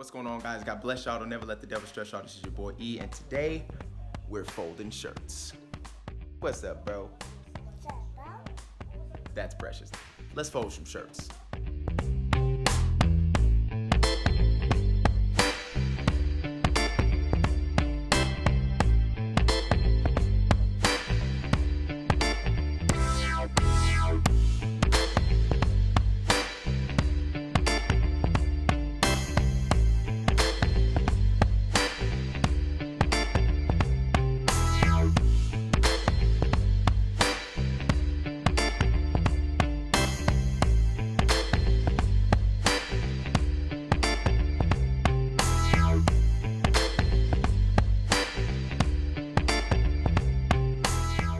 What's going on, guys? God bless y'all. Don't never let the devil stress y'all. This is your boy E, and today we're folding shirts. What's up, bro? That's precious. Let's fold some shirts.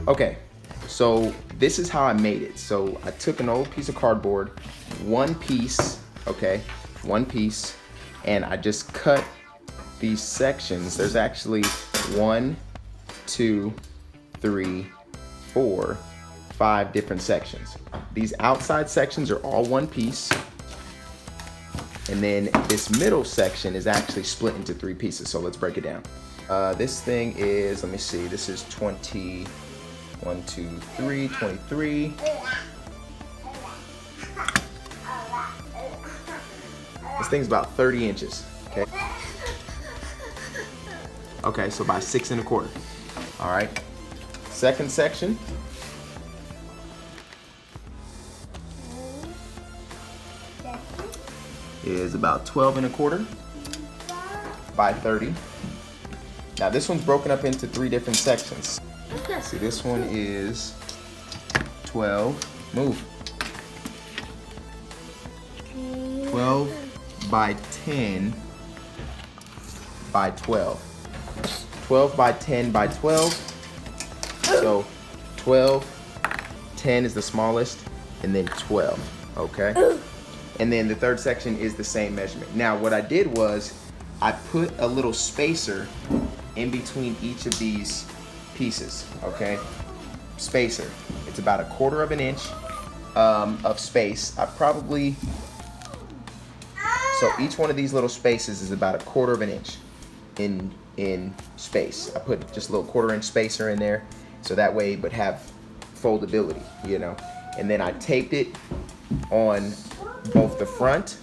Okay, so this is how I made it. So I took an old piece of cardboard, one piece, and I just cut these sections. There's actually 1, 2, 3, 4, 5 different sections. These outside sections are all one piece, and then this middle section is actually split into 3 pieces. So let's break it down. This thing is, let me see, this is 20. 1, 2, 3, 23. This thing's about 30 inches, okay? Okay, so by 6 1/4. All right. Second section is about 12 1/4 by 30. Now this one's broken up into 3 different sections. See, this one is 12, move. 12 by 10 by 12. 12 by 10 by 12. So 12, 10 is the smallest, and then 12, okay? And then the third section is the same measurement. Now what I did was I put a little spacer in between each of these pieces, okay? Spacer. It's about 1/4 of an inch of space. So each one of these little spaces is about 1/4 of an inch in space. I put just a little 1/4 inch spacer in there, so that way it would have foldability, you know? And then I taped it on both the front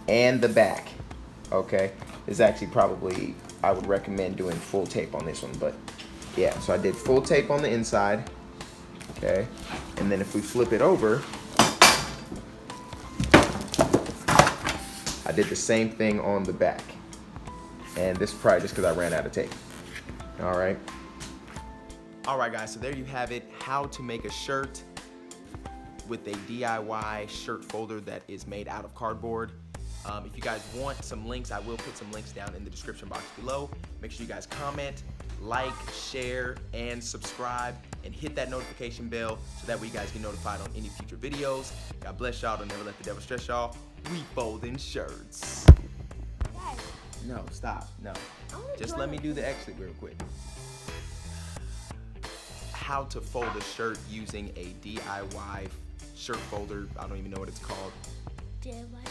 and the back, okay? It's actually probably, I would recommend doing full tape on this one, but yeah, so I did full tape on the inside, okay? And then if we flip it over, I did the same thing on the back. And this is probably just because I ran out of tape. All right. All right, guys, so there you have it, how to make a shirt with a DIY shirt folder that is made out of cardboard. If you guys want some links, I will put some links down in the description box below. Make sure you guys comment, like, share, and subscribe, and hit that notification bell so that way you guys get notified on any future videos. God bless y'all. Don't never let the devil stress y'all. We folding shirts. No, stop. No. Just let me do the exit real quick. How to fold a shirt using a DIY shirt folder. I don't even know what it's called. DIY